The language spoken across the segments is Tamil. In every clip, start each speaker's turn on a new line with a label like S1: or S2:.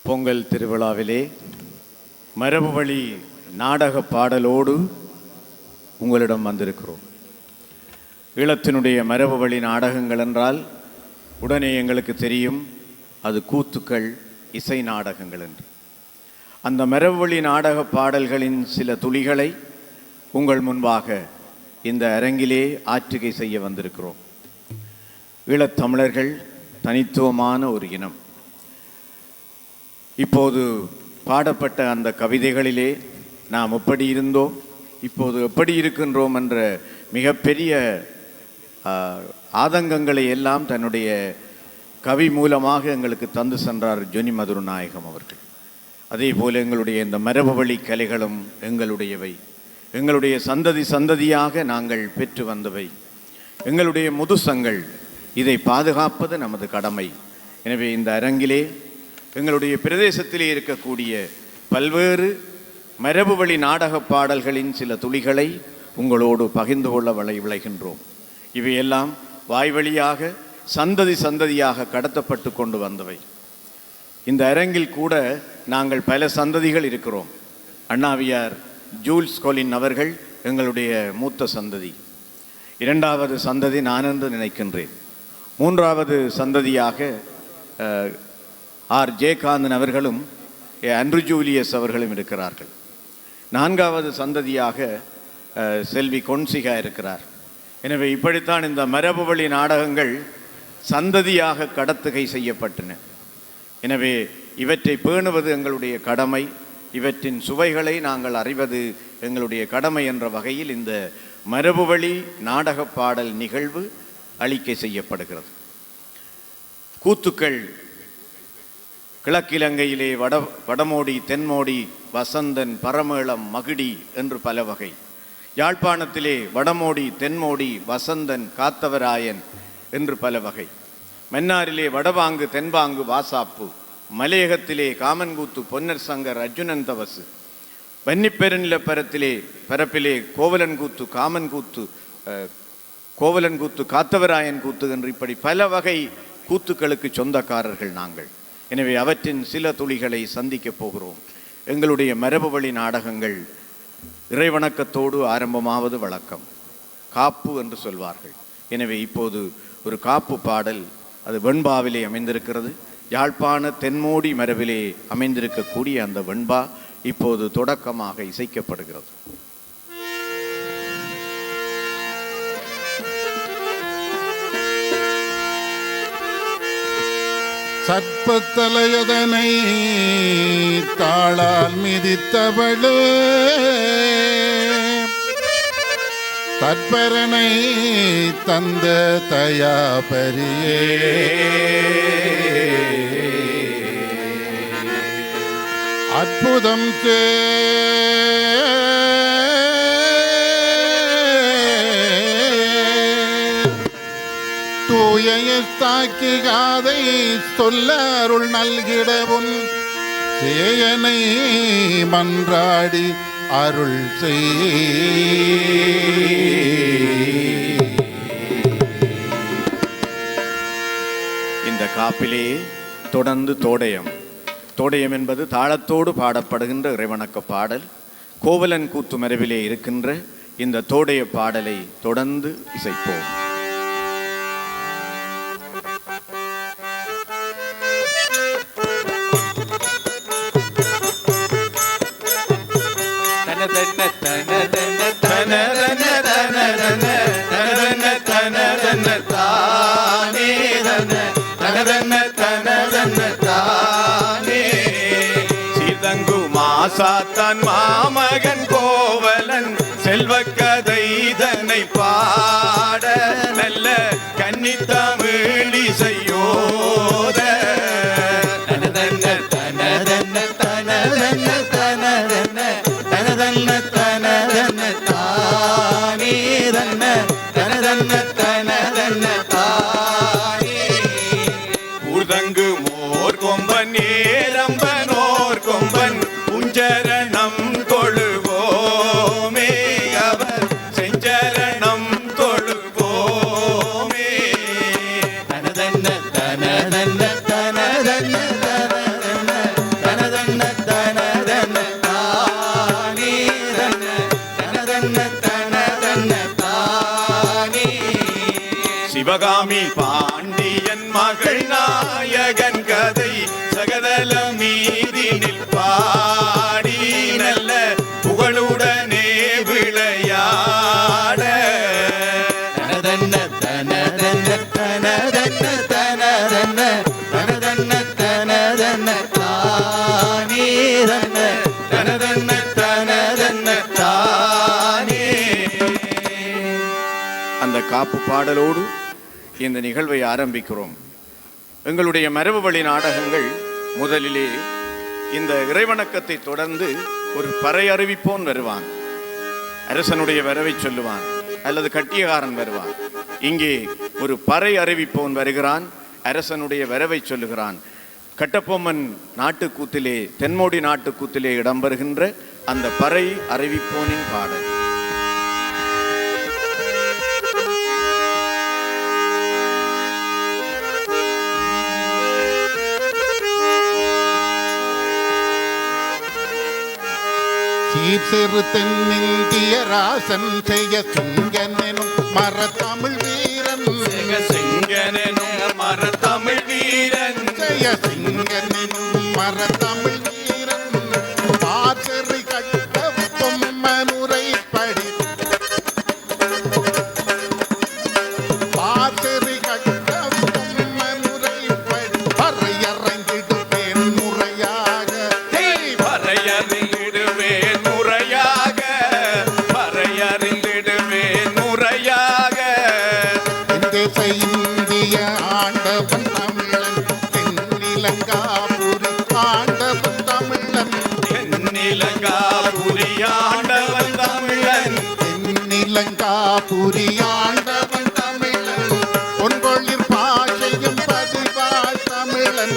S1: பொங்கல் திருவிழாவிலே மரபு வழி நாடக பாடலோடு உங்களிடம் வந்திருக்கிறோம். ஈழத்தினுடைய மரபு வழி நாடகங்கள் என்றால் உடனே எங்களுக்கு தெரியும் அது கூத்துக்கள், இசை நாடகங்கள் என்று. அந்த மரபு வழி நாடக பாடல்களின் சில துளிகளை உங்கள் முன்பாக இந்த அரங்கிலே ஆற்றுகை செய்ய வந்திருக்கிறோம். ஈழத்தமிழர்கள் தனித்துவமான ஒரு இனம். இப்போது பாடப்பட்ட அந்த கவிதைகளிலே நாம் எப்படி இருந்தோம், இப்போது எப்படி இருக்கின்றோம் என்ற மிகப்பெரிய ஆதங்கங்களை எல்லாம் தன்னுடைய கவி மூலமாக எங்களுக்கு தந்து சென்றார் ஜொனி மதுரநாயகம் அவர்கள். அதே போல் எங்களுடைய இந்த மரபு வழி கலைகளும் எங்களுடையவை, எங்களுடைய சந்ததி சந்ததியாக நாங்கள் பெற்று வந்தவை, எங்களுடைய முதுசங்கள். இதை பாதுகாப்பது நமது கடமை. எனவே இந்த அரங்கிலே எங்களுடைய பிரதேசத்திலே இருக்கக்கூடிய பல்வேறு மரபு வழி நாடக பாடல்களின் சில துளிகளை உங்களோடு பகிர்ந்து கொள்ள விளைகின்றோம். இவையெல்லாம் வாய்வழியாக சந்ததி சந்ததியாக கடத்தப்பட்டு கொண்டு வந்தவை. இந்த அரங்கில் கூட நாங்கள் பல சந்ததிகள் இருக்கிறோம். அண்ணாவியார் ஜூல்ஸ் கொலின் அவர்கள் எங்களுடைய மூத்த சந்ததி. இரண்டாவது சந்ததி நான் என்று நினைக்கின்றேன். மூன்றாவது சந்ததியாக ஆர் ஜெயகாந்தன் அவர்களும் அண்ட்ரூ ஜூலியஸ் அவர்களும் இருக்கிறார்கள். நான்காவது சந்ததியாக செல்வி கொன்சிகா இருக்கிறார். எனவே இப்படித்தான் இந்த மரபு வழி நாடகங்கள் சந்ததியாக கடத்துகை செய்யப்பட்டன. எனவே இவற்றை பேணுவது எங்களுடைய கடமை, இவற்றின் சுவைகளை நாங்கள் அறிவது எங்களுடைய கடமை என்ற வகையில் இந்த மரபு வழி நாடக பாடல் நிகழ்வு அளிக்கை செய்யப்படுகிறது. கூத்துக்கள் கிழக்கிலங்கையிலே வடமோடி, தென்மோடி, வசந்தன், பரமேளம், மகிடி என்று பல வகை. யாழ்ப்பாணத்திலே வடமோடி, தென்மோடி, வசந்தன், காத்தவராயன் என்று பல வகை. மன்னாரிலே வடபாங்கு, தென்பாங்கு, வாசாப்பு. மலையகத்திலே காமன்கூத்து, பொன்னர் சங்கர், அர்ஜுனன் தவசு. வன்னிப்பெருநிலப்பரத்திலே பரப்பிலே கோவலன்கூத்து, காமன்கூத்து, கோவலன்கூத்து, காத்தவராயன் கூத்து என்று இப்படி பல வகை கூத்துக்களுக்கு சொந்தக்காரர்கள் நாங்கள். எனவே அவற்றின் சில துளிகளை சந்திக்கப் போகிறோம். எங்களுடைய மரபு வழி நாடகங்கள் இறைவணக்கத்தோடு ஆரம்பமாவது வழக்கம். காப்பு என்று சொல்வார்கள். எனவே இப்போது ஒரு காப்பு பாடல், அது வெண்பாவிலே அமைந்திருக்கிறது. யாழ்ப்பாண தென்மோடி மரபிலே அமைந்திருக்கக்கூடிய அந்த வெண்பா இப்போது தொடக்கமாக இசைக்கப்படுகிறது.
S2: சற்பத்தலையதனை தாளால் மிதித்தவளே, தற்பரனை தந்த தயாபரியே, அற்புதம் தூயஸ்தாக்கி காதை சொல்ல அருள் நல்கிடவும் சேயனை மன்றாடி அருள் செய்.
S1: இந்த காப்பிலே தொடர்ந்து தோடயம். தோடயம் என்பது தாளத்தோடு பாடப்படுகின்ற இறைவணக்க பாடல். கோவலன் கூத்து மரபிலே இருக்கின்ற இந்த தோடைய பாடலை தொடர்ந்து இசைப்போம்.
S3: சாத்தான் மாமகன் கோவலன் செல்வக்கதை தன்னை பாட நல்ல கன்னித்தமிழி செய்யோத தனதன்ன தனதன்ன தனதன்ன தனதன்ன தனதன்ன தனதன்ன தானே தன்ன தனதன்ன தனதன்ன தானே ஊர்தங்கு மோர் கொம்பன் ஏரம்பனோர் கொம்பன் சரணம் தொழுவோமே, அவர் செஞ்சரணம் தொழுவோமே. சிவகாமி பாண்டியன் மகள் நாயகன் கதை சகதல மீதினில் பாடி நல்ல புகழுடனே விளையாட தனதன்ன தனதன்ன தனதன்ன தனதன்ன தனதன்ன தனதன்ன தானே தனதன்ன தனதன்ன தானே.
S1: அந்த காப்பு பாடலோடு இந்த நிகழ்வை ஆரம்பிக்கிறோம். எங்களுடைய மரபு வழி நாடகங்கள் முதலிலே இந்த இறைவணக்கத்தை தொடர்ந்து ஒரு பறை அறிவிப்போன் வருவான், அரசனுடைய வரவை சொல்லுவான், அல்லது கட்டியகாரன் வருவான். இங்கே ஒரு பறை அறிவிப்போன் வருகிறான், அரசனுடைய வரவை சொல்லுகிறான். கட்டபொம்மன் நாட்டுக்கூத்திலே, தென்மோடி நாட்டுக்கூத்திலே இடம்பெறுகின்ற அந்த பறை அறிவிப்போனின் பாடல்.
S2: சீர்சிறு தென்னிந்திய ராசன் செய்ய சிங்கனும் மரத்தமிழ் வீரன்
S3: சிங்கனும் மரத்தமிழ் வீரன்
S2: செய்ய சிங்கனும் மரத்தமிழ் வீரன் பாசறி கட்ட பொம்மனுரைப்படி பாசறி கட்ட பொம்மனுரைப்படி பறையறைந்திடுவேன் முறையாக
S3: பறையறிந்திடுவேன் முறையாக பறையறிந்திடுவேன் முறையாக.
S2: இந்திய ஆண்டவன் தமிழன் தென்னிலங்காபுரி ஆண்டவன் தமிழன்
S3: தென்னிலங்காபுரி ஆண்டவன் தமிழன்
S2: தென்னிலங்காபுரி ஆண்டவன் தமிழன் பொன்கொழிற் பாஷையும் பதிவாய் தமிழன்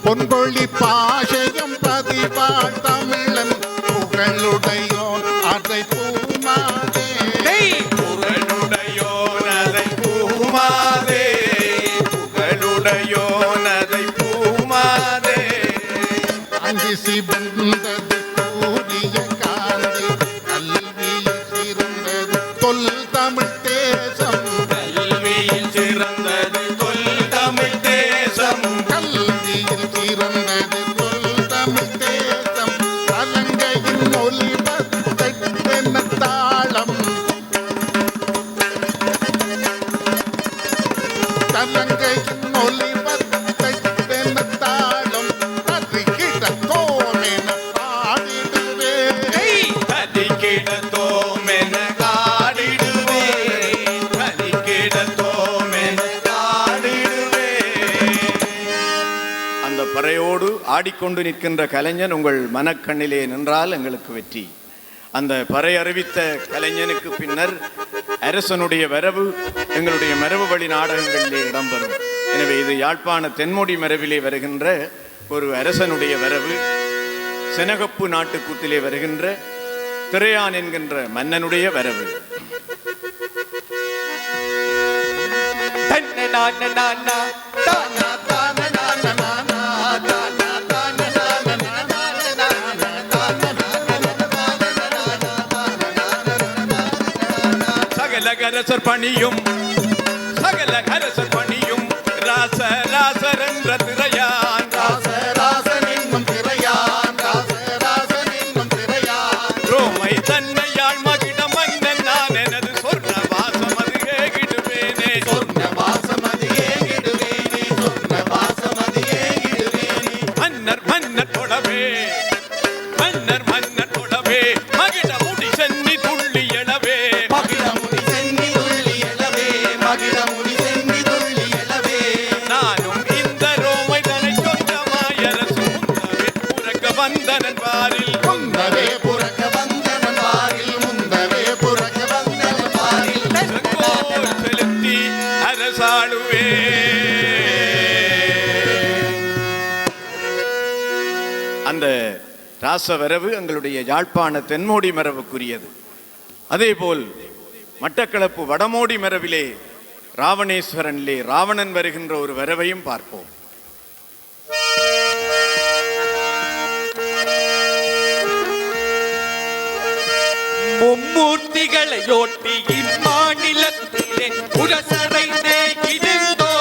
S2: பொன்கொழி பாஷையும் பதிவாய் தமிழன் புகழுடையோன் அதை பூமாதே
S3: புகழுடையோன் அதை பூமாதே புகழுடையோன் அதை பூமாதே.
S2: அங்கு சிவந்தது கூடிய காந்தி கல்வியில் சிறந்தது தொல் தமிழ் தேசம்
S3: கல்வியில் சிறந்தது தொல் தமிழ் தேசம்
S2: கல்வியில் சிறந்தது தொல் தமிழ் தேசம் கலங்கையின் ஒலிபென தாளம் கலங்கையின் ஒலிபென தாளம் அது கிடத்தோமென பாடிடுவேன்
S3: கதிக்கிடத்தோமென காடிடுவே கதிக்கிடத்தோமென காடிடுவே.
S1: அந்த பறையோடு ஆடிக்கொண்டு நிற்கின்ற கலைஞன் உங்கள் மனக்கண்ணிலே நின்றால் எங்களுக்கு வெற்றி. அந்த பறை அறிவித்த கலைஞனுக்கு பின்னர் அரசனுடைய வரவு எங்களுடைய மரபு வழி நாடகங்களிலே இடம்பெறும். எனவே இது யாழ்ப்பாண தென்மோடி மரபிலே வருகின்ற ஒரு அரசனுடைய வரவு. செனகப்பு நாட்டுக்கூத்திலே வருகின்ற திரையான் என்கின்ற மன்னனுடைய வரவு.
S3: சகல கரசர் பணியும் சகல கரசர் பணியும் ராச ராசர் என்ற திரையான்
S2: ராசராசன் என்னும் திரையான் ராசராசன் என்னும் திரையான்
S3: ரோமை தன்னையாள் மகிட மன்னன் நான் எனது சொர்ண வாசம் அது ஏகிடுவேனே
S2: சொர்ண வாசமதியே இடுவேனே சொர்ண வாசமதியே இடுவேனே
S3: மன்னர் மன்னர் தொடவே மன்னர் மன்னர் தொடவே மகிட முடி சென்னி துள்ளி எழவே
S2: மகிழமுடி சென்னி துள்ளி எழவே மகிழமுடி சென்னி துள்ளி எழவே
S3: நானும் இந்த ரோமை தனை சொந்தமாயரசு புறக்க வந்தனன் பாரில்
S2: முந்தவே புறக்க வந்தனன் வாரில் முந்தவே புறக்க வந்தனன் வாரில்
S3: செங்கோல் செலுத்தி அரசாளுவே.
S1: அந்த ராசவரவு எங்களுடைய யாழ்ப்பாண தென்மோடி மரபுக்குரியது. அதேபோல் மட்டக்களப்பு வடமோடி மரபிலே ராவணேஸ்வரனிலே ராவணன் வருகின்ற ஒரு வரவையும் பார்ப்போம்.
S3: மும்மூர்த்தி புலிகளையோட்டி இம்மாநிலத்திலே புரசரை தேகிருந்தோ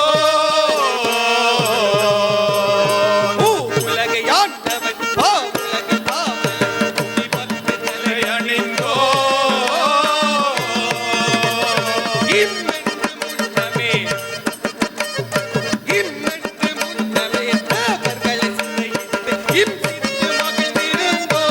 S3: உலகை ஆண்டவன் உலகை பாவலன் துணி வந்து தலையணிந்தோ இம்மென்று முன்னமே தேவர்களை சிறையிட்டு இம்சித்து மகிழ்ந்திருந்தோ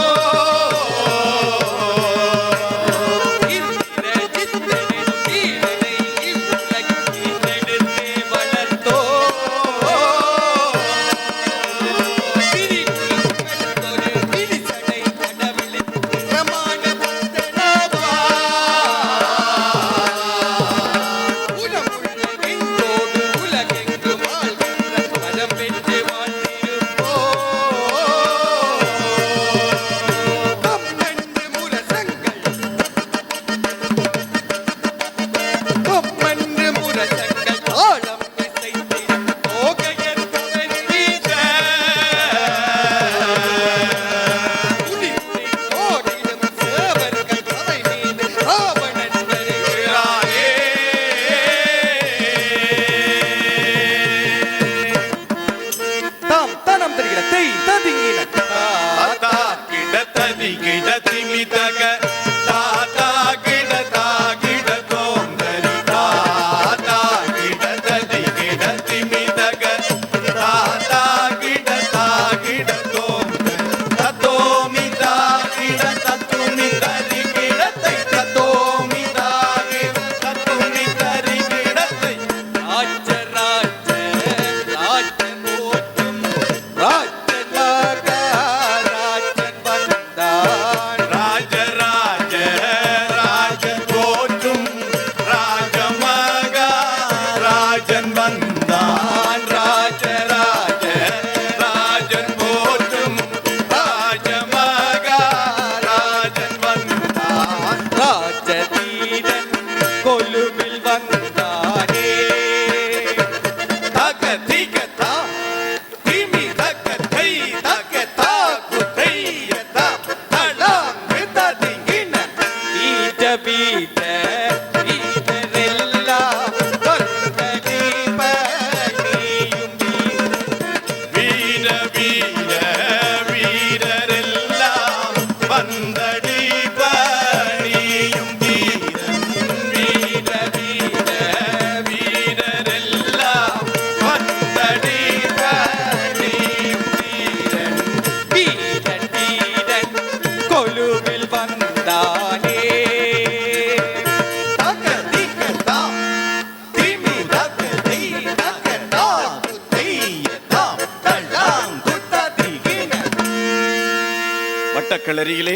S1: வட்டக்கிளரியிலே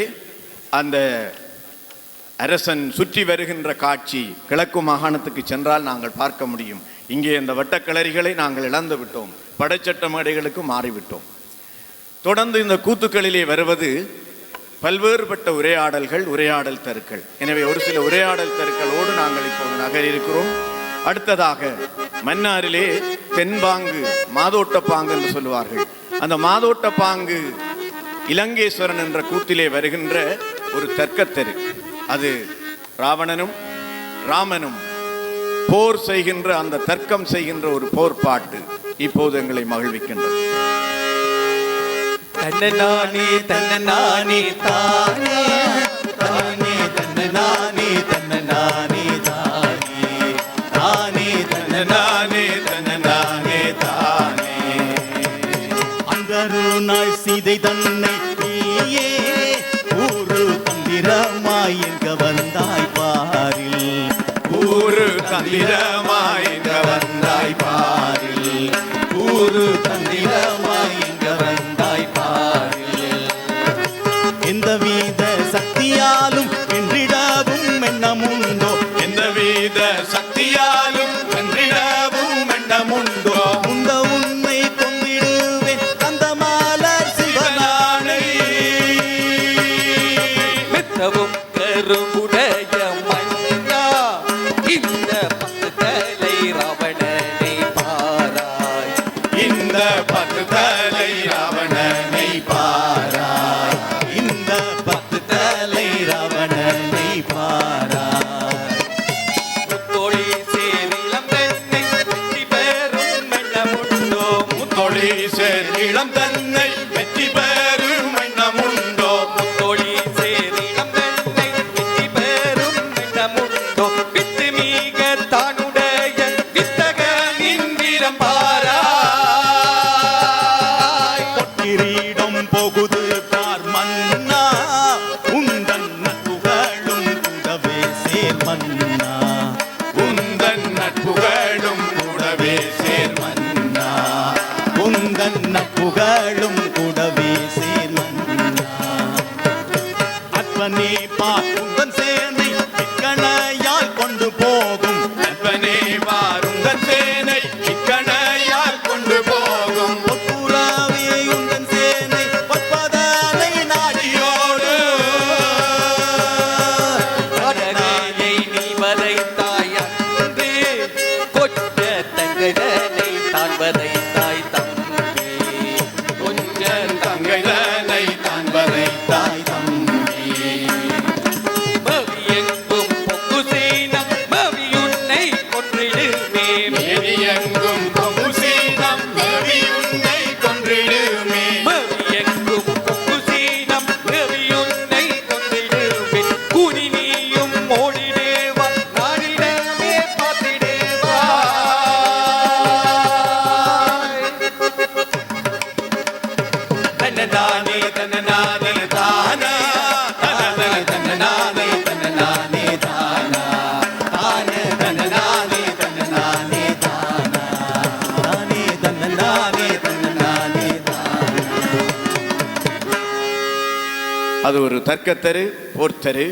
S1: அந்த அரசன் சுற்றி வருகின்ற காட்சி கிழக்கு மாகாணத்துக்கு சென்றால் நாங்கள் பார்க்க முடியும். இங்கே இந்த வட்டக்கிளரிகளை நாங்கள் இழந்து விட்டோம், படைச்சட்ட மேடைகளுக்கு மாறிவிட்டோம். தொடர்ந்து இந்த கூத்துக்களிலே வருவது பல்வேறுபட்ட உரையாடல்கள், உரையாடல் தருக்கள். எனவே ஒரு சில உரையாடல் தருக்களோடு நாங்கள் இப்போது நகரிருக்கிறோம். அடுத்ததாக மன்னாரிலே தென்பாங்கு மாதோட்ட பாங்கு என்று சொல்லுவார்கள். அந்த மாதோட்ட பாங்கு இலங்கேஸ்வரன் என்ற கூத்திலே வருகின்ற ஒரு தர்க்கத்தரு. அது ராவணனும் ராமனும் போர் செய்கின்ற அந்த தர்க்கம் செய்கின்ற ஒரு போர் பாட்டு இப்போது எங்களை மகிழ்விக்கின்றது.
S3: தன்னநானே தன்னநானே தானே தானே தன்னநானே தன்னநானே தானே தானே தன்னநானே தன்னநானே தானே
S4: அங்கரு நாள் சீதை தன்னை நீயே ஊரு தந்திரமாய் எங்க வந்தாய் பாரில்
S1: ஊரு தந்திரமாய் எங்க வந்தாய் பாரில்
S4: ஊரு தந்திரமாய் எங்க வந்தாய் பாரில் எந்தவித சக்தியாலும் வென்றிடவும் எண்ணமுண்டோ
S1: எந்தவித சக்தியாலும் வென்றிடவும் எண்ணமுண்டோ
S4: உண்ட உன்னை கொண்டிடுவேன் அந்த மாலர் சிவனானை
S3: மெத்தவும் கருவுடைய மன்னா இந்த பத்து தலை ராவணனை பாராய்
S1: இந்த பத்து தலை ராவணனை
S4: பாராய் இந்த 10 தலை ராவணனை பாராய்
S3: முத்தோழி சேர் இளம் தன்னை வெற்றி பெறும் எண்ணமுண்டோ
S5: முத்தோழி சேர் இளம் தன்னை வெற்றி பெறும் எண்ணமுண்டோ வித்து மீக தானுடைய வித்தகனின் வீரம் பாராய்
S4: கிரீடம் போகுது பார் மன்னா உந்தன் நட்புகளும் கூடவே சேர் மன்னா
S3: உந்தன் நட்புகளும் கூடவே சேர்
S4: மன்னா உந்தன் நட்புகளும் கூடவே சேர் மன்னா அற்பனே பார் உந்தன் சேனை இக்கணையால் கொண்டு போகும்
S3: நண்பனே வாருந்தன் சேனை இக்கணையால் கொண்டு போகும்
S4: பொற்புறாவே உந்தன் சேனை பொற்பதனை நாடியோடு
S5: அழகையை நீ வரைத்தாய் அன்று கொற்ற தங்கதனை தான் வரைத்தாய் தம்பி கொஞ்ச
S3: தங்கைதனை தான் வரைத்தாய் தம்பி
S5: மவி எங்கும் பொங்கு சீனம் மவி உன்னை கொன்றிடுமே
S3: மேனி எங்கும் கொங்கு சீனம் தேவி உன்னை கொன்றிடுமே
S5: மவி எங்கும் பொங்கு சீனம் மவி உன்னை கொன்றிடுமே கூனி நீயும் ஓடிடேவா நாடிடவே பார்த்திடேவா
S3: தன்னதானே தன்னநாதே தானா தனதன தன்னநாதே தன்னநாதே தானா தானே தன்னநாதே தன்னநாதே தானா
S4: தானே தன்னனானே தன்னனானே
S1: அது ஒரு தர்க்கத்தரு போர்த்தரு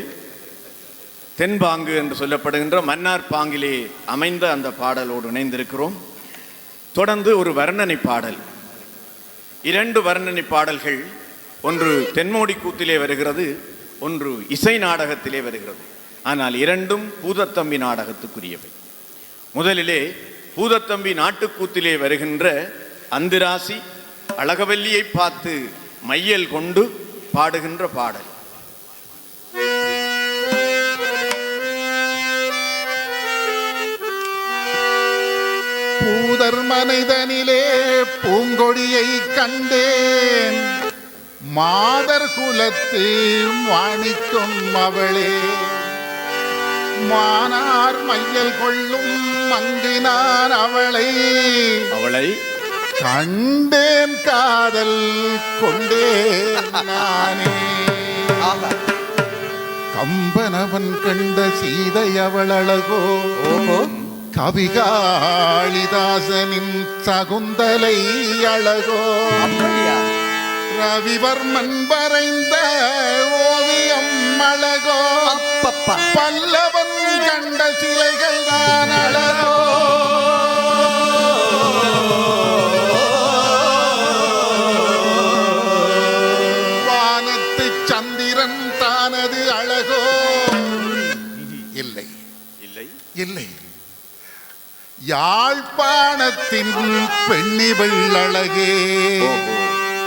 S1: தென்பாங்கு என்று சொல்லப்படுகின்ற மன்னார் பாங்கிலே அமைந்த அந்த பாடலோடு இணைந்திருக்கிறோம். தொடர்ந்து ஒரு வர்ணனை பாடல், இரண்டு வர்ணனை பாடல்கள், ஒன்று தென்மோடி கூத்திலே வருகிறது, ஒன்று இசை நாடகத்திலே வருகிறது. ஆனால் இரண்டும் பூதத்தம்பி நாடகத்துக்குரியவை. முதலிலே பூதத்தம்பி நாட்டுக்கூத்திலே வருகின்ற அந்திராசி அழகவல்லியை பார்த்து மையல் கொண்டு பாடுகின்ற பாடல்.
S2: பூதர் மனைதனிலே பூங்கொடியை கண்டேன், மாதர் குலத்து வாணிக்கும் அவளே. மானார் மையல் கொள்ளும் மங்கினார் அவளை கண்டேன், காதல் கொண்டேன் நானே. கம்பனவன் கண்ட சீதை அவள் அழகோ, கவிகாளிதாசனின் சகுந்தலை அழகோ, ரவிவர்மன் வரைந்த ஓவியம் அழகோ, பல்லவன் கண்ட சிலைகள் தான் அழகோ. வானத்து சந்திரன் தானது அழகோ. இல்லை இல்லை இல்லை, யாழ்ப்பாணத்தின் பெண்ணிவள் அழகே.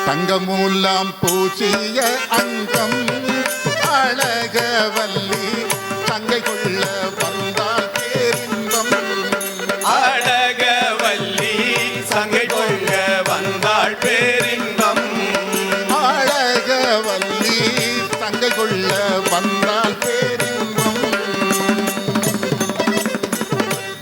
S2: தங்கமூலாம் பூசிய அங்கம் அழகவல்லி, தங்கை கொள்ள வந்தால் பேரின்பம்.
S3: அழகவல்லி சங்கை கொள்ள வந்தாள் பேரின்பம்.
S2: அழகவல்லி தங்கை கொள்ள வந்தால் பேரின்பம்.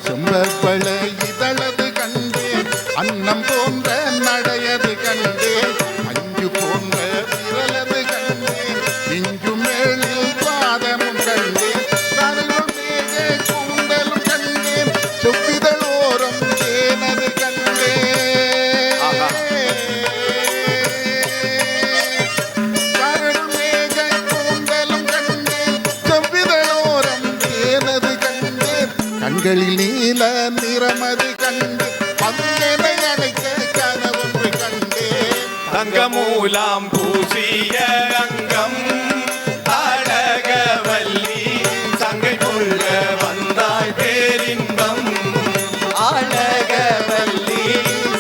S2: செம்பற்பழ இதழது கண்டேன், அன்னம் போன்ற நடையது கண்டேன், அஞ்சு போன்ற விரலது கண்டேன், இஞ்சு மேலில் பாதமும் கண்டேன், கருள் மேக கூந்தலும் கண்டேன், செவ்விதழோரம் தேனது கண்டேன். கருள் மேக கூந்தலும் கண்டேன், செவ்விதழோரம் தேனது கண்டேன், கண்களில் நீல நிறமது கண்டு பங்கனை அழைக்க கனவொன்று கண்டேன்.
S3: தங்கமூலாம் பூசிய அங்கம் அழகவல்லி, சங்கை கொள்ள வந்தாள் பேரின்பம். அழகவல்லி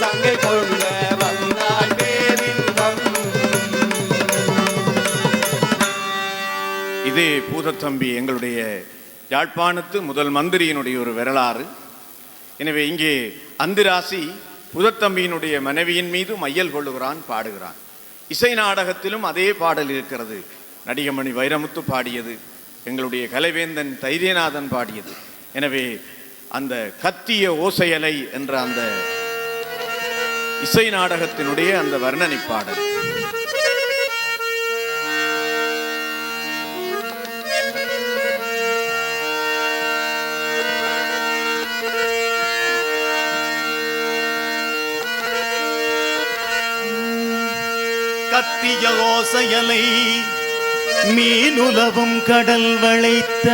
S3: சங்கை கொள்ள வந்தாள் பேரின்பம்.
S1: இதே பூதத்தம்பி எங்களுடைய யாழ்ப்பாணத்து முதல் மந்திரியினுடைய ஒரு வரலாறு. எனவே இங்கே அந்திராசி புதத்தம்பியினுடைய மனைவியின் மீது மையல் கொள்ளுகிறான், பாடுகிறான். இசை நாடகத்திலும் அதே பாடல் இருக்கிறது. நடிகமணி வைரமுத்து பாடியது, எங்களுடைய கலைவேந்தன் தைரியநாதன் பாடியது. எனவே அந்த கத்திய ஓசையலை என்ற அந்த இசை நாடகத்தினுடைய அந்த வர்ணனை பாடல்.
S4: கத்திய ஓசையலை மீனுலவும் கடல் வளைத்த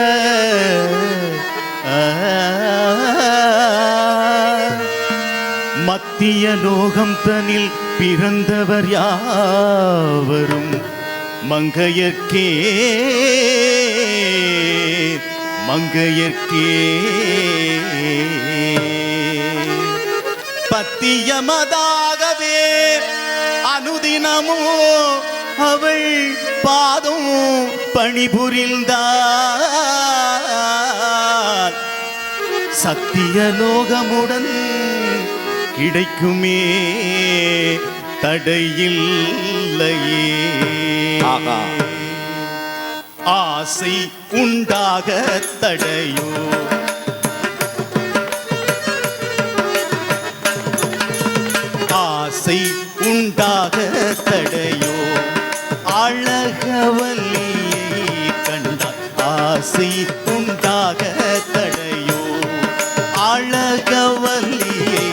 S4: மத்திய லோகம் தனில் பிறந்தவர் யாவரும் மங்கையர்க்கே மங்கையர்க்கே பத்தியமதாகவே அனுதினமோ அவள் பாதம் பணிபுரிந்தார் சத்தியலோகமுடன் கிடைக்குமே தடையில்லையே. ஆசை உண்டாக தடையோ ஆசை உண்டாக தடையோ அழகவல்லியை கண்டார் ஆசை உண்டாக தடையோ அழகவல்லியை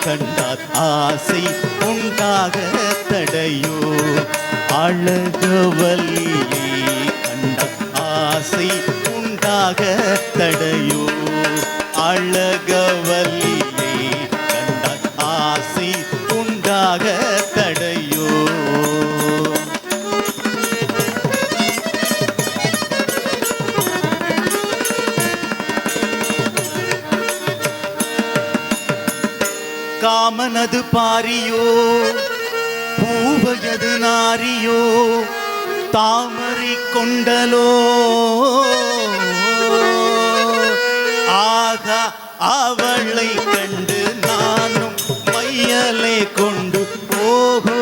S4: கண்டார் ஆசை உண்டாக தடையோ அழகவல்லியை கண்டார் ஆசை உண்டாக தடையோ அழகவல்லியை கண்டார் ஆசை உண்டாக தடையோ. காமனது பாரியோ பூவையது நாரியோ தாமரை கொண்டலோ ஆகா அவளை கண்டு நானும் மையலை கொண்டு ஓஹோ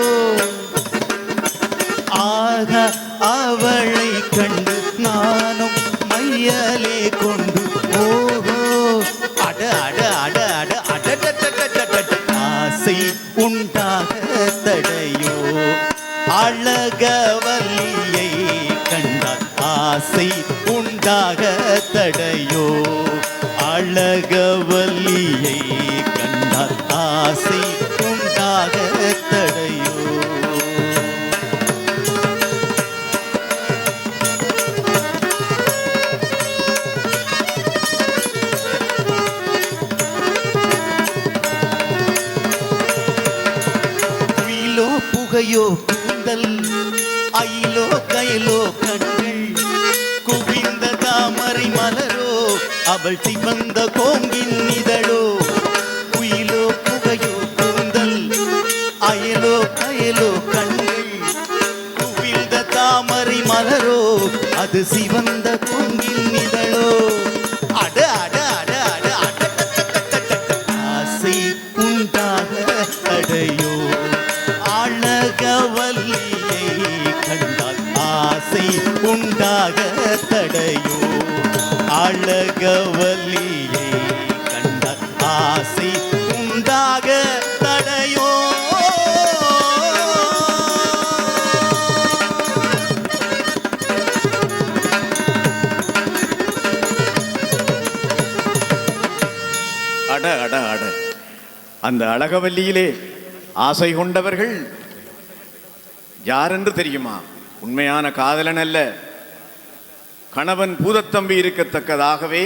S4: ஆகா அவளை கண்டு நானும் மையலை கொண்டு ஓஹோ அட அட அட அட அட ஆசை உண்டாக தடையோ அழகவல்லியை கண்டார் ஆசை உண்டாக தடையோ அழகவல்லியை கண்டார் ஆசை உண்டாக தடையோ. புகையோ கூந்தல் அயிலோ கயலோ கண்கள் குவிந்த தாமரை மலரோ அவள் சிவந்த கோங்கின் இதழோ குயிலோ புகையோ கூந்தல் அயலோ கயலோ கண்கள் குவிந்த தாமரை மலரோ அது சிவந்த கோங்கின் இதழோ அட அட அட அட அட ஆசை உண்டாக தடையோ அழகவல்லியை கண்டால் ஆசை உண்டாக தடையோ அழகவல்லியை கண்டால் ஆசை உண்டாக தடையோ.
S1: அட அட அட அந்த அழகவல்லியிலே ஆசை கொண்டவர்கள் யாரென்று தெரியுமா? உண்மையான காதலன் அல்ல. கணவன் பூதத்தம்பி இருக்கத்தக்கதாகவே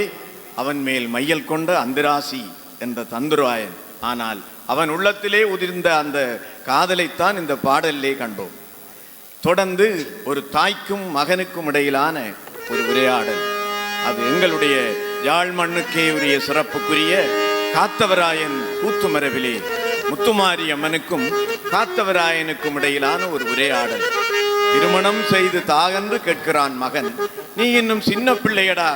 S1: அவன் மேல் மையல் கொண்ட அந்திராசி என்ற தந்துராயன். ஆனால் அவன் உள்ளத்திலே உதிர்ந்த அந்த காதலைத்தான் இந்த பாடலிலே கண்டோம். தொடர்ந்து ஒரு தாய்க்கும் மகனுக்கும் இடையிலான ஒரு உரையாடல். அது எங்களுடைய யாழ் மண்ணுக்கே உரிய சிறப்புக்குரிய காத்தவராயன் கூத்துமரபிலே முத்துமாரி அம்மனுக்கும் காத்தவராயனுக்கும் இடையிலான ஒரு உரையாடல். திருமணம் செய்து தாகென்று கேட்கிறான் மகன். நீ இன்னும் சின்ன பிள்ளையடா,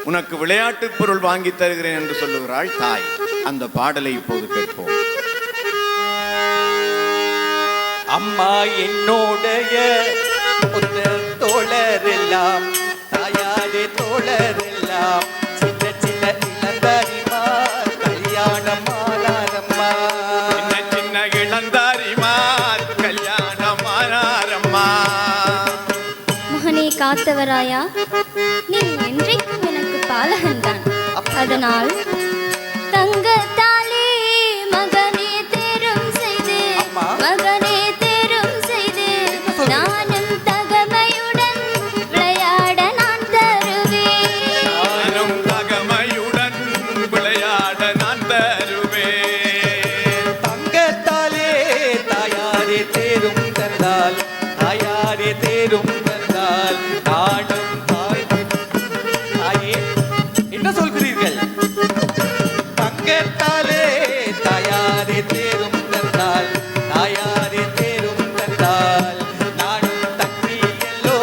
S1: உனக்கு விளையாட்டு பொருள் வாங்கி தருகிறேன் என்று சொல்லுகிறாள் தாய். அந்த பாடலை இப்போது கேட்போம்.
S5: அம்மா என்னோடைய ஒத்த தோழரெல்லாம் தாயாரே தோழரெல்லாம் சின்ன சின்ன இளந்தாரிமா கல்யாணம் ஆனாரம்மா.
S3: சின்ன சின்ன இளந்தாரிமார் கல்யாணமானாரம்மா.
S6: மகனே காத்தவராயா, நீ என்றைக்கும் எனக்கு பாலகன்தான். அதனால் தங்கத்தாலே மகனே தேரும் செய்து, மகனே தேரும் செய்து, நானும் தகமையுடன் விளையாட நான் தருவேன்.
S3: நானும் தகமையுடன் விளையாட நான் தருவேன்.
S5: தங்கத்தாலே தாயாரே தேரும் தந்தால், தாயாரே தேரும் தந்தால் நானும் தாயே என்ன சொல்கிறீர்கள்? தங்கத்தாலே தாயாரே தேரும் தந்தால், தாயாரே தேரும் தந்தால் நானும் தட்டி எல்லோ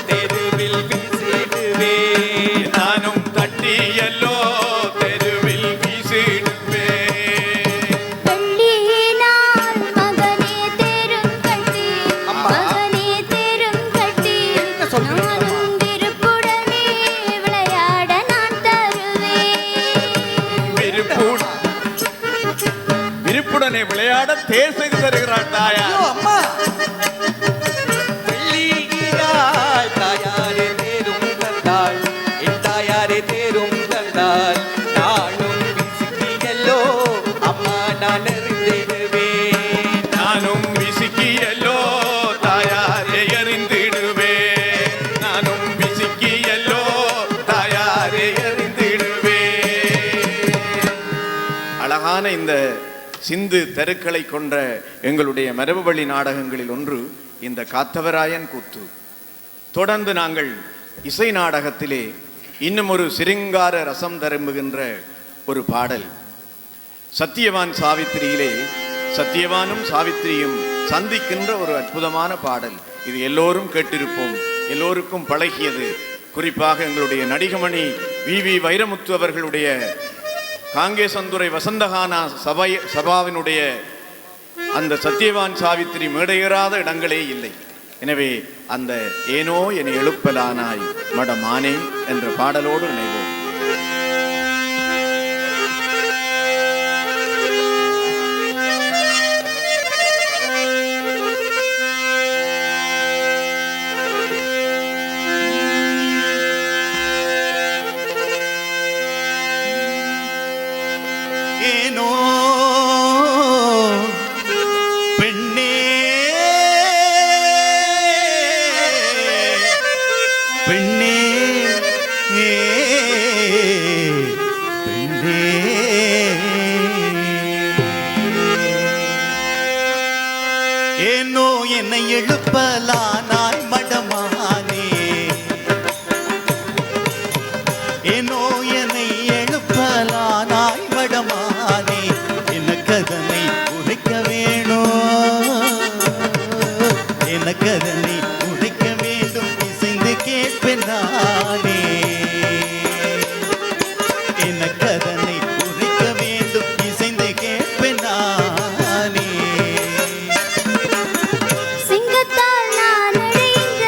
S5: தெருவில் வீசிடுவேன்.
S3: நானும் தட்டியல்லோ தெருவில் வீசிடுவேன்.
S6: வெள்ளியினால் மகனே தேரும் கட்டி, மகனே தேரும் கட்டி, நானும் விருப்புடனே விளையாட நான் தருவேன்.
S3: விருப்புடனே விளையாட தேர் செய்து தருகிறார் தாயார்.
S5: ஐயோ, அம்மா வெள்ளியினால் தாயாரே தேரும் தந்தாள், என் தாயாரே தேரும் தந்தாள் நானும் விசுக்கியல்லோ அம்மா நான் அறிந்திடுவேன்.
S3: நானும் விசுக்கியல்லோ தாயாரை அறிந்திடுவேன். நானும் விசுக்கியல்லோ தாயாரை அறிந்திடுவேன். அழகான இந்த சிந்து தெருக்களை கொண்ட எங்களுடைய மரபுவழி நாடகங்களில் ஒன்று இந்த காத்தவராயன் கூத்து. தொடர்ந்து நாங்கள் இசை நாடகத்திலே இன்னும் ஒரு சிருங்கார ரசம் தரும்புகின்ற ஒரு பாடல். சத்தியவான் சாவித்திரியிலே சத்தியவானும் சாவித்திரியும் சந்திக்கின்ற ஒரு அற்புதமான பாடல். இது எல்லோரும் கேட்டிருப்போம், எல்லோருக்கும் பழகியது. குறிப்பாக எங்களுடைய நடிகமணி வி வைரமுத்து அவர்களுடைய காங்கேசந்துறை வசந்தகானா சபாவினுடைய அந்த சத்தியவான் சாவித்திரி மேடையேறாத இடங்களே இல்லை. எனவே அந்த ஏனோ என எழுப்பலானாய் மடமானே என்ற பாடலோடு இணைவோம்.
S4: ஏனோ பெண்ணே பெண்ணே பெண்ணே ஏனோ என்னை எழுப்பலானாய் மடமானே, ஏனோ என்னை எழுப்பலானாய் மடமானே, எனக்கதனை உரைக்க வேணும், எனக்கதனை உரைக்க வேண்டும், இசைந்து கேட்பேன் நானே, எனக்கதனை உரைக்க வேண்டும், இசைந்து கேட்பேன் நானே.
S6: சிங்கத்தால் நான் அடைந்த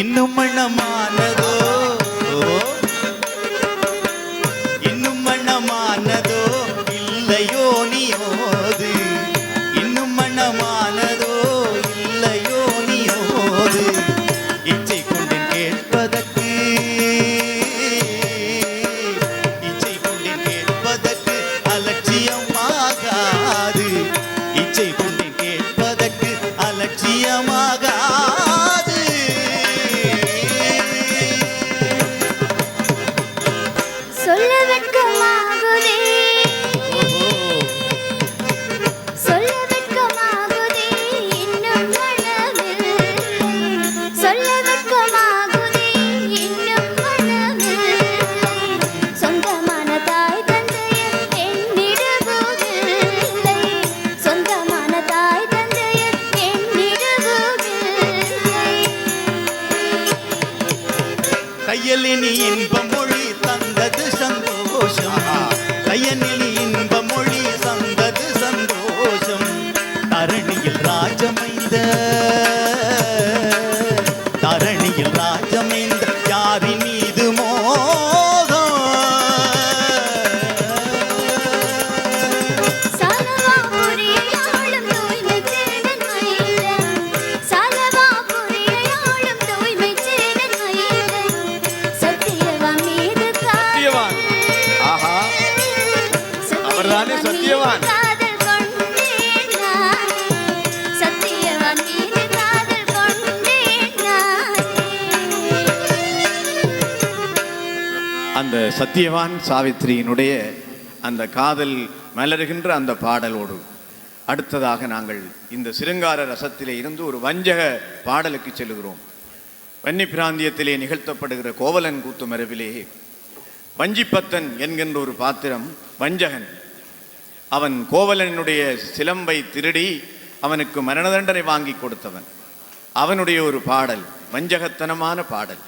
S4: இன்னும் மணமானதோ இன்னும் மணமானதோ இல்லையோ நீயோது இன்னும் மணமானதோ இல்லையோ நீயோது இச்சை கொண்டேன் கேட்பதற்கு இச்சை கொண்டேன் கேட்பதற்கு அலட்சியமாகாது இச்சை கொண்டேன் கேட்பதற்கு அலட்சியமாகாது
S6: சொல்ல வெட்கமாகுதே சொல்ல வெட்கமாகுதே இன்னும் மனமில்லை சொல்ல வெட்கமாகுதே இன்னும் மனமில்லை சொந்தமான தாய் தந்தையர் என்னிடபோதில்லை சொந்தமான தாய் தந்தையர் என்னிடபோதில்லை
S4: கையலினி இன்ப மொழி தந்தது சந்தோஷம் கையலினி இன்ப மொழி தந்தது சந்தோஷம் தரணியில் ராஜமைந்த யாரின் மீது மோகம்
S6: சாலவாபுரியாளும் தூய்மைச் சேடன் மயிலன் சாலவாபுரியாளும் தூய்மைச் சேடன் மயிலன் சத்தியவான் மீது
S3: சத்தியவான். ஆஹா. அவர்தானே சத்தியவான்.
S6: காதல் கொண்டேன் நான். சத்தியவான் மீது காதல் கொண்டேன் நான்.
S1: அந்த சத்தியவான் சாவித்திரியினுடைய அந்த காதல் மலர்கின்ற அந்த பாடலோடு அடுத்ததாக நாங்கள் இந்த சிருங்கார ரசத்திலே இருந்து ஒரு வஞ்சக பாடலுக்கு செல்கிறோம். வன்னி பிராந்தியத்திலே நிகழ்த்தப்படுகிற கோவலன் கூத்து மரபிலே வஞ்சிப்பத்தன் என்கின்ற ஒரு பாத்திரம் வஞ்சகன். அவன் கோவலனுடைய சிலம்பை திருடி அவனுக்கு மரண தண்டனை வாங்கி கொடுத்தவன். அவனுடைய ஒரு பாடல், வஞ்சகத்தனமான பாடல்.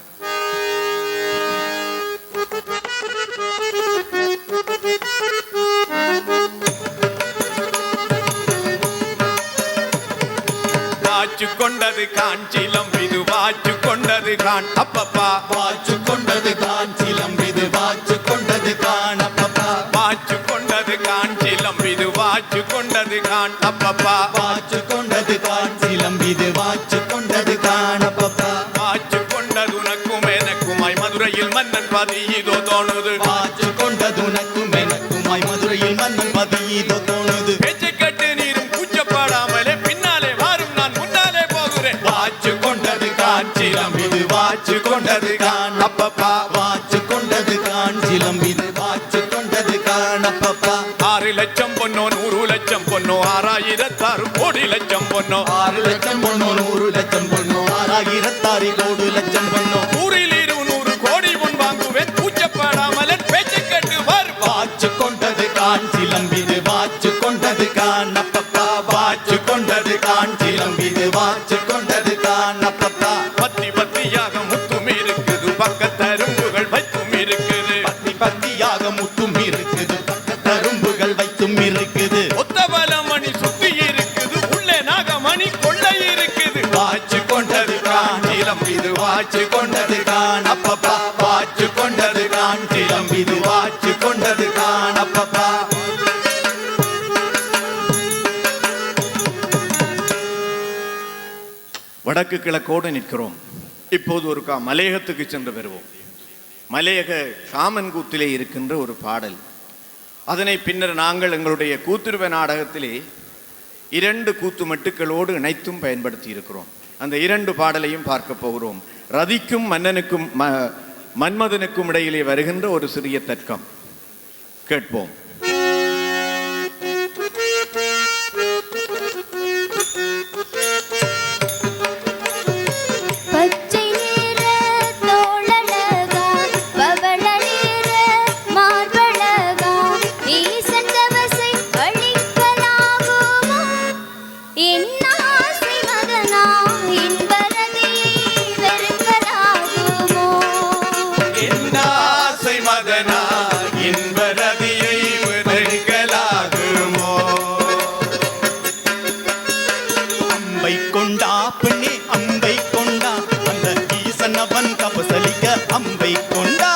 S3: வாச்சு கொண்டது காஞ்சிலம் இது வாச்சு கொண்டது கான் அப்பப்பா
S4: வாச்சு கொண்டது காஞ்சிலம் இது வாச்சு கொண்டது காணப்பப்பா
S3: வாச்சு கொண்டது காஞ்சிலம் இது வாச்சு கொண்டது கான் அப்பப்பா
S4: வாச்சு கொண்டது காஞ்சிலம் இது வாச்சு கொண்டது காணப்பப்பா
S3: வாச்சு கொண்டது உனக்கும் எனக்குமாய் மதுரையில் மன்னன் பதி இதோ தோணுது
S4: வாச்சு கொண்டது உனக்கும் எனக்குமாய் மதுரையில் மன்னன் பதியீதோ தோணுது
S3: பேச்சு கட்டு நீரும் கூச்சப்படாமலே பின்னாலே வாரும் நான் முன்னாலே போகிறேன்
S4: வாச்சு கொண்டது காஞ்சிலம் இது வாச்சு கொண்டது காணப்பப்பா வாச்சு கொண்டது காஞ்சிலம் இது வாச்சு கொண்டது காணப்பப்பா
S3: 6 லட்சம் பொன்னோ 100 லட்சம் பொன்னோ 6000 கோடி லட்சம் பொன்னோ
S4: 6 லட்சம் பொண்ணோ 100 லட்சம் பொண்ணோ 6000 கோடி லட்சம் பொண்ணோ
S3: ஊரில் 200 கோடி பொன் வாங்குவேன் கூச்சப்படாமல் பேச்சு கட்டு வர்
S4: வாச்சு கொண்டது காஞ்சிலம் இது வாச்சு கொண்டது காணப்பப்பா வாச்சு கொண்டது காஞ்சிலம் இது வாச்சு கொண்டது காணப்பப்பா
S3: பத்தி பத்தியாக முத்தும் இருக்குது பக்கத்தரும்புகள் வைத்தும் இருக்குது
S4: பத்தி பத்தியாக முத்தும் இருக்குது பக்கத்தரும்புகள் வைத்தும் இருக்குது
S3: ஒத்தபலமணி சுத்தி இருக்குது உள்ளே நாகமணி கொள்ளை இருக்குது
S4: வாச்சு கொண்டது காஞ்சிலம் இது வாச்சு கொண்டது காணப்பப்பா வாச்சு கொண்டது காஞ்சிலம் இது வாச்சு கொண்டது காணப்பப்பா
S1: வடக்கு கிழக்கோடு நிற்கிறோம். இப்போது ஒரு மலையகத்துக்கு சென்று வருவோம். மலையக ஷாமன் கூத்திலே இருக்கின்ற ஒரு பாடல். அதனை பின்னர் நாங்கள் எங்களுடைய கூத்துருவ நாடகத்திலே 2 கூத்து மட்டுக்களோடு இணைத்தும் பயன்படுத்தி இருக்கிறோம். அந்த 2 பாடலையும் பார்க்க போகிறோம். ரதிக்கும் மன்னனுக்கும் மன்மதனுக்கும் இடையிலே வருகின்ற ஒரு சிறிய தர்க்கம் கேட்போம்.
S6: பச்சை நிற தோளழகா பவள நிற மார்பழகா ஈசன் தவசை வழிக்கலாகுமோ என் ஆசை மகனா இன்பரதியை வெறுக்கலாகுமோ
S3: என்னாசை மதனா இன்பரதியை வெறுக்கலாகுமோ
S4: அம்பை கொண்டா பெண்ணே அம்பை கொண்டா அந்த ஈசன் அம்பை கொண்டா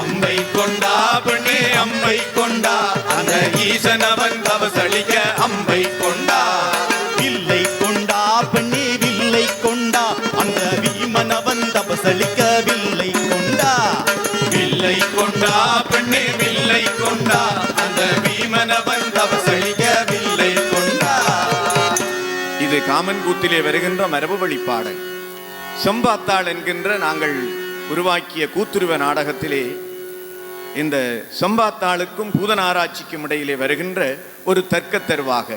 S3: அம்பை கொண்டா பெண்ணே அம்பை கொண்டா அந்த ஈசனவன் தவசளிக்க அம்பை கொண்டா
S4: வில்லை கொண்டா பெண்ணே வில்லை கொண்டா அந்த வீமனவன் தபசளிக்க வில்லை கொண்டா
S3: வில்லை கொண்டா பெண்ணே வில்லை கொண்டா அந்த பீமனவன் தவசளிக்க வில்லை கொண்டா.
S1: இது காமன் கூத்திலே வருகின்ற மரபு வழி பாடல். செம்பாத்தாள் என்கின்ற நாங்கள் உருவாக்கிய கூத்துருவ நாடகத்திலே இந்த செம்பாத்தாளுக்கும் பூதனாராய்ச்சிக்கும் இடையிலே வருகின்ற ஒரு தர்க்க தருவாக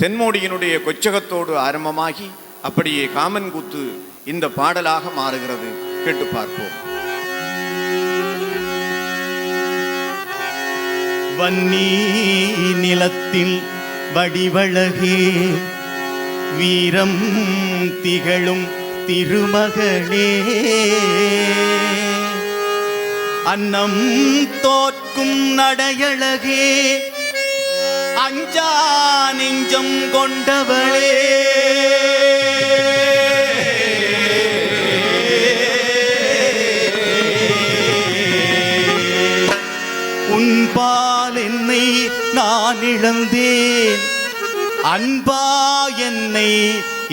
S1: தென்மோடியினுடைய கொச்சகத்தோடு ஆரம்பமாகி அப்படியே காமன் கூத்து இந்த பாடலாக மாறுகிறது. கேட்டு பார்ப்போம்.
S4: வன்னி நிலத்தில் வடிவழகே வீரம் திகழும் திருமகளே அன்னம் தோற்கும் நடையழகே அஞ்சா நெஞ்சம் கொண்டவளே உன்பால் என்னை நான் இழந்தேன் அன்பா என்னை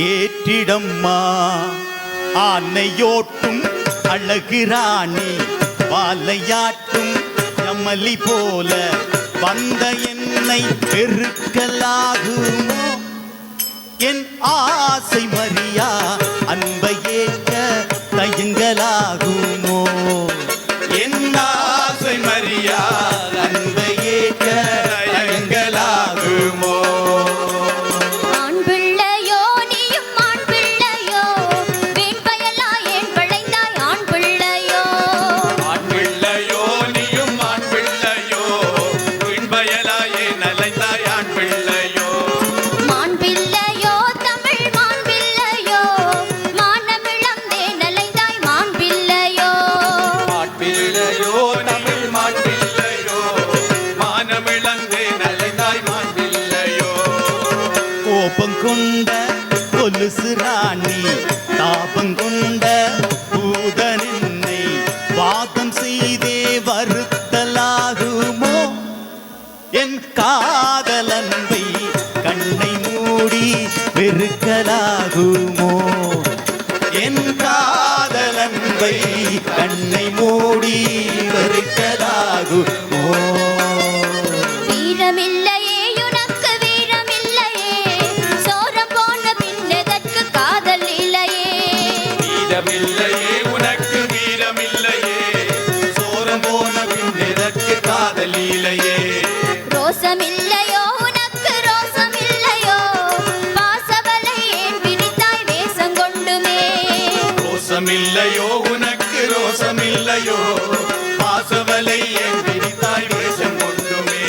S4: ஏற்றிடம்மா ஆனையோட்டும் அழகு ராணி வாலையாட்டும் யமலி போல வந்த என்னை பெருக்கலாகுமோ என் ஆசை மரியா அன்பை ஏற்க தயங்கலாகுமோ
S3: என் ஆசை மரியா
S4: அன்பை ஏற்க தயங்கலாகுமோ
S6: ஆண் பிள்ளையோ நீயும் ஆண் பிள்ளையோ வேண்பயலா ஏன் விளைந்தாய் ஆண் பிள்ளையோ
S3: ஆண் பிள்ளையோ நீயும் ஆண் பிள்ளையோ பின்பயலாயே நலைந்தாய் ஆண் பிள்ளையோ
S6: மான் பிள்ளையோ தமிழ் மான் பிள்ளையோ மானமிழந்தே நலைந்தாய் மான் பிள்ளையோ
S3: மாட்பிள்ளையோ தமிழ் மாட்பிள்ளையோ மானமிழந்தே நலைந்தாய் மாட்பிள்ளையோ
S4: கோபம் கொண்ட கொலுசு ராணி தாபம் கொண்ட பூதன் என்னை வாதம் செய்தே வருத்தலாகுமோ என் காதலன்பை கண்ணை மூடி வெறுக்கலாகுமோ என் காதலன்பை கண்ணை மூடி வெறுக்கலாகுமோ
S6: வீரமில்லையே உனக்கு வீரமில்லையே சோரம் போன பின்னதற்கு காதல் இல்லையே
S3: வீரமில்லையே உனக்கு வீரமில்லையே
S4: சோரம் போன பின் எதற்கு காதல் இல்லையே
S6: ரோசமில்லையோ உனக்கு ரோசமில்லையோ பாசவலை ஏன் பிரித்தாய் வேஷம் கொண்டுமே
S3: ரோசமில்லையோ உனக்கு ரோசமில்லையோ பாசவலை என் பிடித்தாய் வேஷம் கொண்டுமே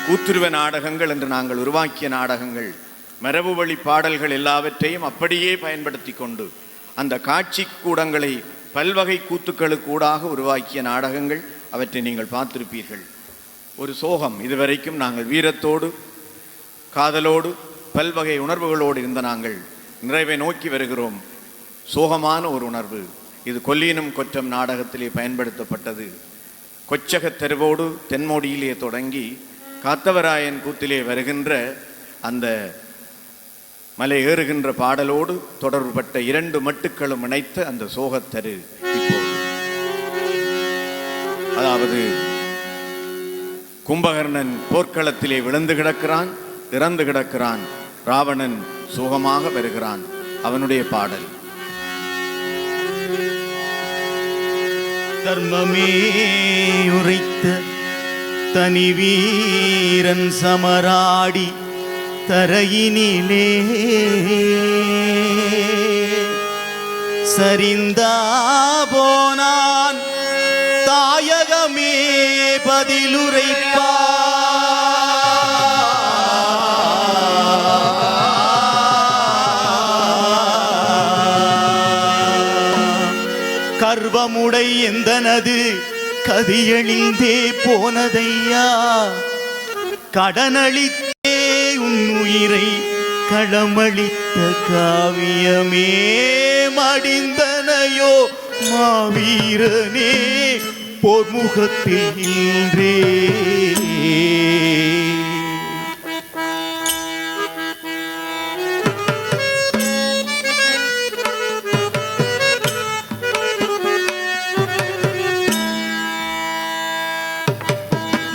S1: கூத்துருவ நாடகங்கள் என்று நாங்கள் உருவாக்கிய நாடகங்கள் மரபு வழி பாடல்கள் எல்லாவற்றையும் அப்படியே பயன்படுத்தி கொண்டு அந்த காட்சி கூடங்களை பல்வகை கூத்துக்களுக்கூடாக உருவாக்கிய நாடகங்கள் அவற்றை நீங்கள் பார்த்திருப்பீர்கள். ஒரு சோகம், இதுவரைக்கும் நாங்கள் வீரத்தோடு காதலோடு பல்வகை உணர்வுகளோடு இருந்த நாங்கள் நிறைவை நோக்கி வருகிறோம். சோகமான ஒரு உணர்வு இது கொல்லினம் கொற்றம் நாடகத்திலே பயன்படுத்தப்பட்டது. கொச்சகத் தெருவோடு தென்மோடியிலே தொடங்கி காத்தவராயன் கூத்திலே வருகின்ற அந்த மலை ஏறுகின்ற பாடலோடு தொடர்புபட்ட இரண்டு மட்டுக்களும் இணைத்த அந்த சோகத்தரு இப்போது, அதாவது கும்பகர்ணன் போர்க்களத்திலே விழுந்து கிடக்கிறான், இறந்து கிடக்கிறான், ராவணன் சோகமாக வருகிறான். அவனுடைய பாடல்.
S4: தர்மமே உரைத்த தனி வீரன் சமராடி தரையினிலே சரிந்தா போனான் தாயகமே பதிலுரைப்பா கர்வமுடை எந்தனது கதியழிந்தே போனதையா கடனளித்தே உன் உயிரை களமளித்த காவியமே மடிந்தனையோ மாவீரனே போர்முகத்தில் இன்றே.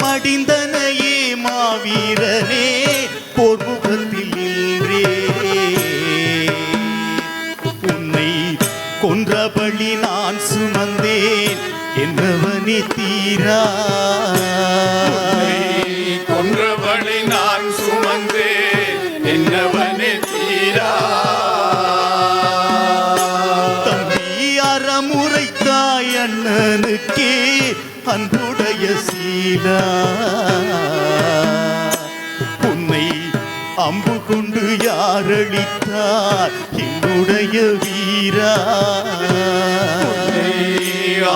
S4: மடிந்தனையே மாவீரனே போர்முகத்தில் இன்றே. உன்னை கொன்றபடி நான் சுமந்தேன் என்னவனே தீரா.
S3: கொன்றவளை நான் சுமந்தேன் என்னவனே தீரா.
S4: தம்பி அறமுறைத்தாய் அண்ணனுக்கே அன்புடைய சீலா. உன்னை அம்பு கொண்டு யாரளித்தார் என்னுடைய வீரா.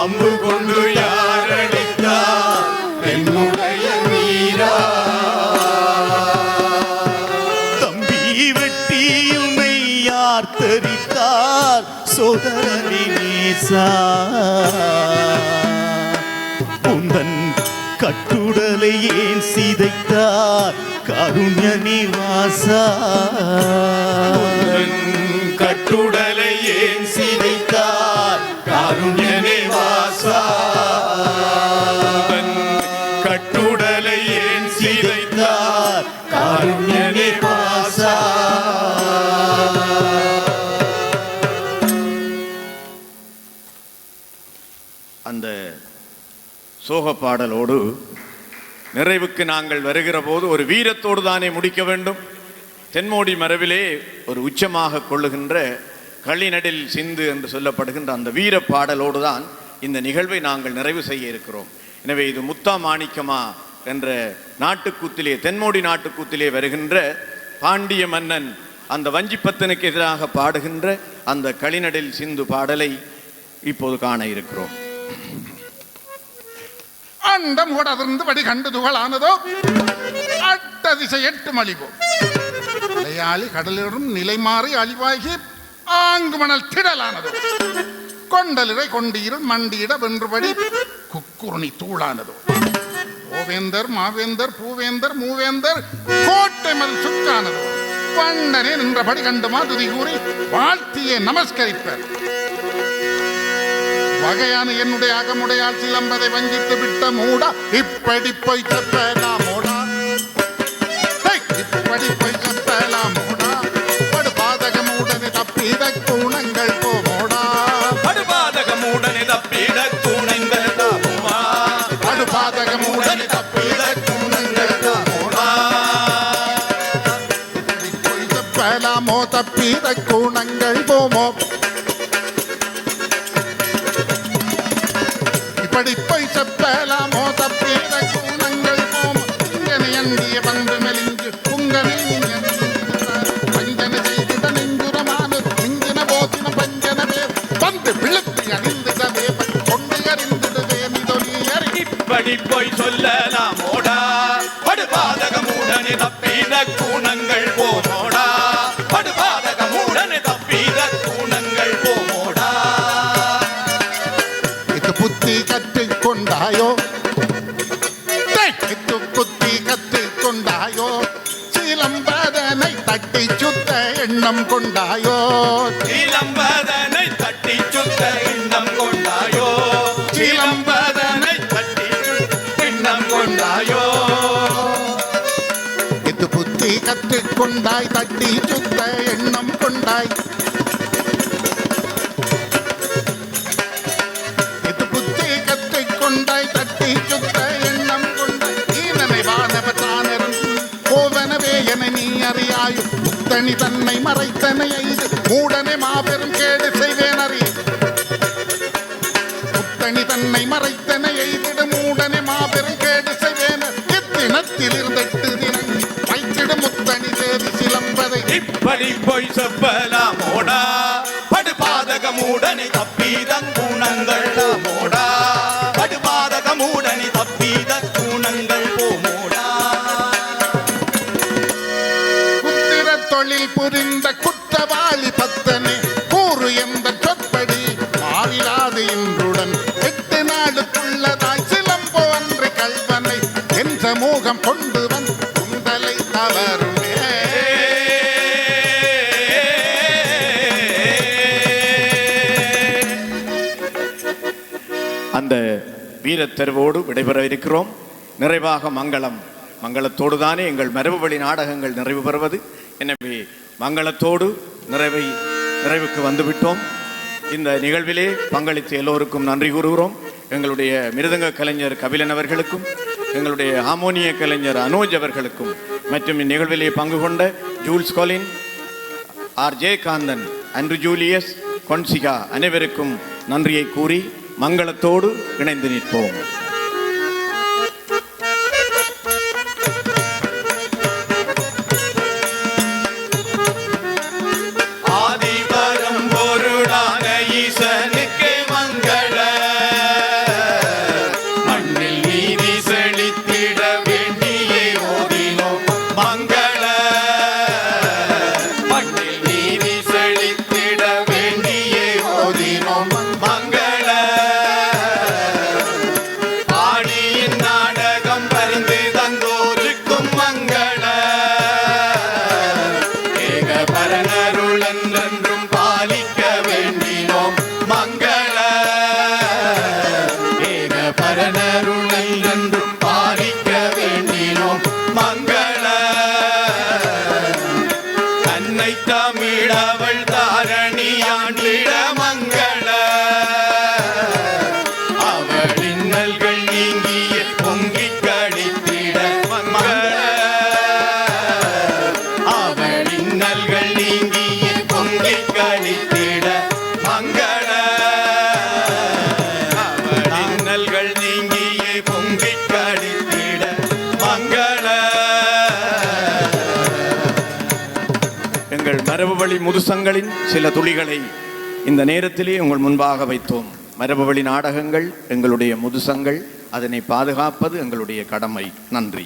S3: அம்பு கொண்டு யாரடித்தார் என்னுடைய வீரா.
S4: தம்பி வெட்டியுமை யார் தரித்தார் சோதரனே நேசா. உந்தன் கட்டுடலை ஏன் சிதைத்தார் காருண்ய நிவாசா.
S3: கட்டுடலை ஏன் சிதைத்தார் காருண்ய நிவாசா. கட்டுடலை ஏன் சிதைத்தார் காருண்ய நிவாசா.
S1: அந்த சோக பாடலோடு நிறைவுக்கு நாங்கள் வருகிற போது ஒரு வீரத்தோடு தானே முடிக்க வேண்டும். தென்மோடி மரபிலே ஒரு உச்சமாக கொள்ளுகின்ற களிநடில் சிந்து என்று சொல்லப்படுகின்ற அந்த வீர பாடலோடு தான் இந்த நிகழ்வை நாங்கள் நிறைவு செய்ய இருக்கிறோம். எனவே இது முத்தா மாணிக்கமா என்ற நாட்டுக்கூத்திலே, தென்மோடி நாட்டுக்கூத்திலே வருகின்ற பாண்டிய மன்னன் அந்த வஞ்சிப்பத்தனுக்கு எதிராக பாடுகின்ற அந்த களிநடில் சிந்து பாடலை இப்போது காண இருக்கிறோம்.
S2: அண்டம் உடர்ந்து படி கண்டு துகளானதோ அட்ட திசை எட்டு மலிவோ மலையாளி கடலிலும் நிலை மாறி அழிவாகி ஆங்கு மணல் திடலானதோ கொண்டலிரை கொண்டீரல் மண்டியிட வென்றுபடி குக்குருணி தூளானதோ. ஓவேந்தர் மாவேந்தர் பூவேந்தர் மூவேந்தர் கோட்டை மதில் சுக்கானதோ வண்டனே நின்றபடி கண்டு மாதுதி கூறி வாழ்த்தியே நமஸ்கரிப்பர். வகையான என்னுடைய அகமுடையால் சிலம்பதை வஞ்சித்து விட்ட மூடா இப்படி போய் செப்பலாம் மூடா. இப்படி போய் செப்பலாம் மூடா. படுபாதக மூடனை தப்பித கூணங்கள் போமோடா.
S3: படுபாதக மூடனை தப்பிட கூணங்கள் தாமுமா.
S2: படுபாதக மூடனை தப்பித கூணங்கள் போமோடா. இப்படி போய் செப்பலாமோ தப்பித கூணங்கள் போமோ. படிப்பை செப்பலாமோ தப்பீத கூணங்கள் போம். இங்கனை அண்டிய பந்து மெலிஞ்சு உங்கனை பஞ்சன செய்திட நெஞ்சுரமான மிஞ்சின போத்தின பஞ்சனவே வந்து விழுத்தி அணிந்துடவே கொண்டு அறிந்துடவே மிதொலியறி.
S3: இப்படி போய் சொல்லலாம் ஓடா. படுபாதக மூடனை தப்பிட கூணங்கள் போமோடா. படுபாதக மூடனை தப்பிட கூணங்கள் போமோடா.
S2: இது புத்தி கற்றுக் கொண்டாயோ. இது புத்தி கற்றுக் கொண்டாயோ. சிலம்பதனை தட்டி சுத்த எண்ணம் கொண்டாயோ.
S3: சிலம்பதனை தட்டி சுத்த எண்ணம் கொண்டாயோ. சிலம்பதனை தட்டி சுத்த எண்ணம் கொண்டாயோ.
S2: இது புத்தி கற்றுக் கொண்டாய் தட்டி சுத்த எண்ணம் கொண்டாய். இது புத்தி கற்றுக் கொண்டாய் தட்டி சுத்த எண்ணம் கொண்டாய். ஈனனை வானவர் தானரும் கோவனவே என நீ அறியாயு. புத்தனி தன்னை மறைத்தனை ஐது மூடனை மாபெரும் கேடு செய்வேன் அறி. புத்தனி தன்னை மறைத்தனை எய்திட மூடனை மாபெரும் கேடு செய்வேன். இத்தினத்தில் இருந்தெட்டு தினங்கள் வைத்திடும் முத்தனி தேதி சிலம்பதை.
S3: இப்படி போய் செப்பலாம் ஓடா. படுபாதக மூடனை தப்பித கூணங்கள் போமோடா. படுபாதக மூடனை தப்பித கூணங்கள் போமோடா.
S2: குத்திர தொழில்
S1: அந்த வீரத்தெருவோடு விடைபெற இருக்கிறோம். நிறைவாக மங்களத்தோடு தானே எங்கள் மரபு வழி நாடகங்கள் நிறைவு பெறுவது. எனவே மங்களத்தோடு நிறைவுக்கு வந்துவிட்டோம். இந்த நிகழ்விலே பங்களித்த எல்லோருக்கும் நன்றி கூறுகிறோம். எங்களுடைய மிருதங்க கலைஞர் கபிலன் அவர்களுக்கும், எங்களுடைய ஹார்மோனிய கலைஞர் அனோஜ் அவர்களுக்கும், மற்றும் இந்நிகழ்விலே பங்கு கொண்ட ஜூல்ஸ் கொலின், ஆர்.ஜே. காந்தன், அன்று ஜூலியஸ், கொன்சிகா அனைவருக்கும் நன்றியை கூறி மங்களத்தோடு இணைந்து நிற்போம்.
S4: ஆதிபரம் பொருளான ஈசனுக்கு மங்கள, மண்ணில் நீதி செழித்திட வேண்டியே ஓதினோம் மங்கள, மண்ணில் நீதி செழித்திட வேண்டியே ஓதினோம் மங்கள. பாடியின் நாடகம் பரிந்து தந்தோருக்கும் மங்கள, ஏக பரனருளன் என்றும் பாலிக்க வேண்டினோம் மங்கள, ஏக பரனருளன் என்றும் பாலிக்க வேண்டினோம் மங்கள. அன்னை தமிழவள் தாரணி ஆண்டிட மங்கள, அவள் இன்னல்கள் நீங்கிய பொங்கிக் களித்திட மங்கள, அவள் இன்னல்கள் நீங்கிய பொங்கிக் களித்திட மங்கள, அவள் இன்னல்கள் நீங்கிய பொங்கிக் களித்திட மங்கள.
S1: எங்கள் மரபு வழி முதுசங்களின் சில துளிகளை இந்த நேரத்திலே உங்கள் முன்பாக வைத்தோம். மரபு வழி நாடகங்கள் எங்களுடைய முதுசங்கள், அதனை பாதுகாப்பது எங்களுடைய கடமை. நன்றி.